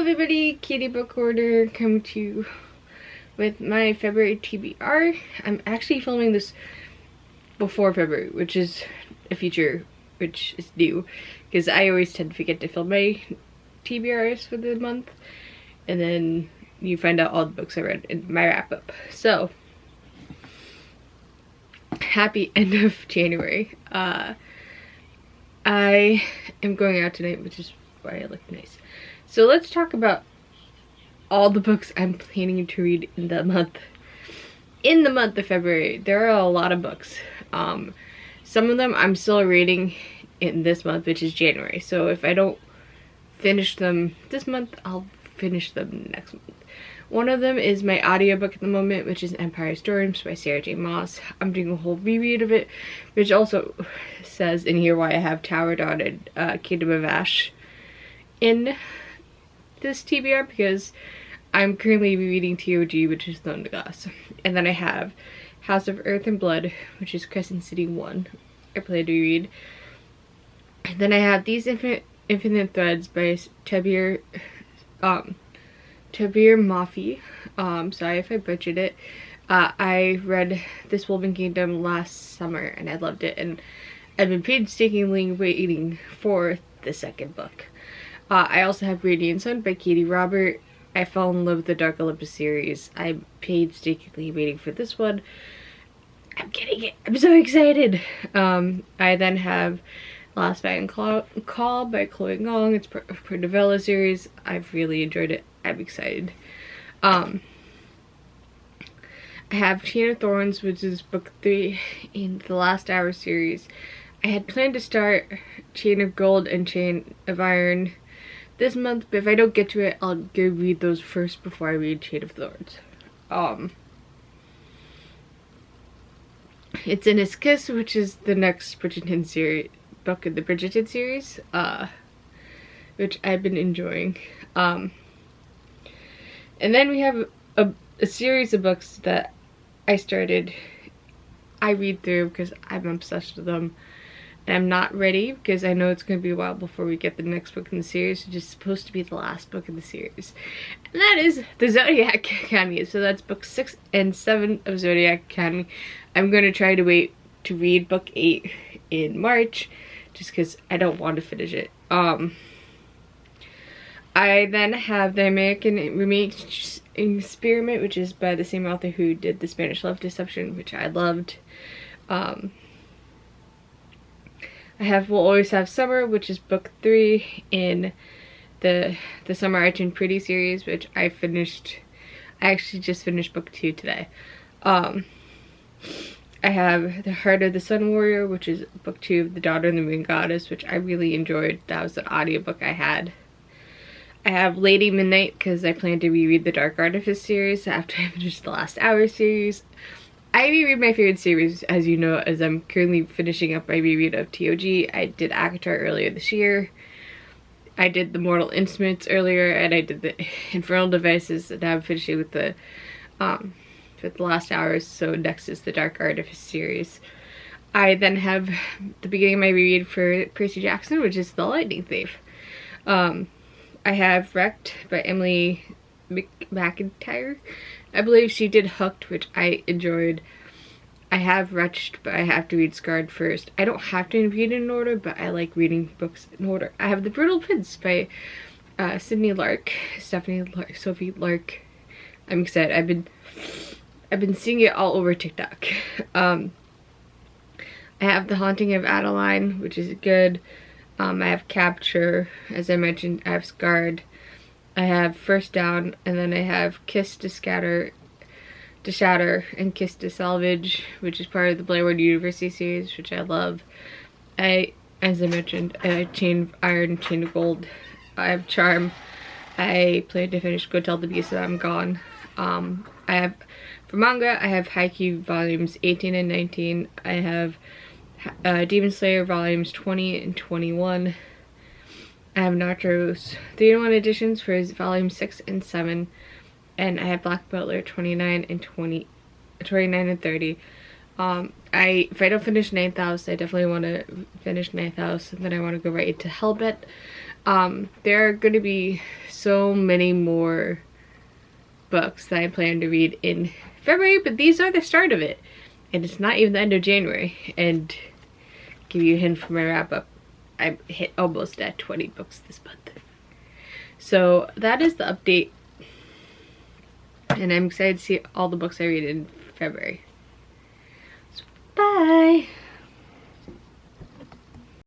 everybody, Katie Book Order coming to you with my February TBR. I'm actually filming this before February, which is a feature which is new because I always tend to forget to film my TBRs for the month, and then you find out all the books I read in my wrap up. So happy end of January. I am going out tonight, which is why I look nice. So let's talk about all the books I'm planning to read in the month. In the month of February, there are a lot of books. Some of them I'm still reading in this month, which is January. So if I don't finish them this month, I'll finish them next month. One of them is my audiobook at the moment, which is Empire Storms by Sarah J. Maas. I'm doing a whole reread of it, which also says in here why I have Tower Dawn and Kingdom of Ash in this TBR, because I'm currently rereading TOG, which is Throne of Glass. And then I have House of Earth and Blood, which is Crescent City 1. I plan to read. And then I have These Infinite Threads by TBR Mafi. Sorry if I butchered it. I read This Woven Kingdom last summer and I loved it, and I've been painstakingly waiting for the second book. I also have Radiant Sun by Katie Robert. I fell in love with the Dark Olympus series. I'm painstakingly waiting for this one. I'm getting it. I'm so excited. I then have Last Fight and Call by Chloe Ngong. It's per novella series. I've really enjoyed it. I'm excited. I have Chain of Thorns, which is book 3 in the Last Hour series. I had planned to start Chain of Gold and Chain of Iron this month, but if I don't get to it, I'll go read those first before I read Chain of Thorns. It's In His Kiss, which is the next Bridgerton series, book in the Bridgerton series, which I've been enjoying. And then we have a series of books that I started. I read through because I'm obsessed with them. And I'm not ready because I know it's going to be a while before we get the next book in the series, which is supposed to be the last book in the series. And that is the Zodiac Academy. So that's book 6 and 7 of Zodiac Academy. I'm going to try to wait to read book 8 in March, just because I don't want to finish it. I then have the American Remake Experiment, which is by the same author who did The Spanish Love Deception, which I loved. I have We'll Always Have Summer, which is book 3 in the Summer I Turned Pretty series, which I finished. I actually just finished book 2 today. I have The Heart of the Sun Warrior, which is book 2 of The Daughter of the Moon Goddess, which I really enjoyed. That was the audiobook I had. I have Lady Midnight because I plan to reread the Dark Artifice series after I finish the Last Hour series. I reread my favorite series, as you know, as I'm currently finishing up my reread of TOG. I did Akatar earlier this year. I did the Mortal Instruments earlier, and I did the Infernal Devices, and now I'm finishing with the Last Hours. So next is the Dark Artifice series. I then have the beginning of my reread for Percy Jackson, which is The Lightning Thief. I have Wrecked by Emily McIntyre. I believe she did Hooked, which I enjoyed. I have Wretched, but I have to read Scarred first. I don't have to read in order, but I like reading books in order. I have The Brutal Prince by Sophie Lark. I'm excited. I've been seeing it all over TikTok. I have The Haunting of Adeline, which is good. I have Capture, as I mentioned. I have Scarred. I have First Down, and then I have Kiss to Shatter, and Kiss to Salvage, which is part of the Blair Witch University series, which I love. As I mentioned, Chain of Iron, Chain of Gold. I have Charm. I plan to finish Go Tell the Beast That I'm Gone. I have, for manga, I have Haikyuu volumes 18 and 19. I have Demon Slayer volumes 20 and 21. I have Naruto's 3-in-1 editions for volume 6 and 7, and I have Black Butler 29 and 30. If I don't finish Ninth House, I definitely want to finish Ninth House, and then I want to go right into Hellbent. There are going to be so many more books that I plan to read in February, but these are the start of it. And it's not even the end of January. And give you a hint for my wrap up, I hit almost at 20 books this month. So that is the update. And I'm excited to see all the books I read in February. So, bye!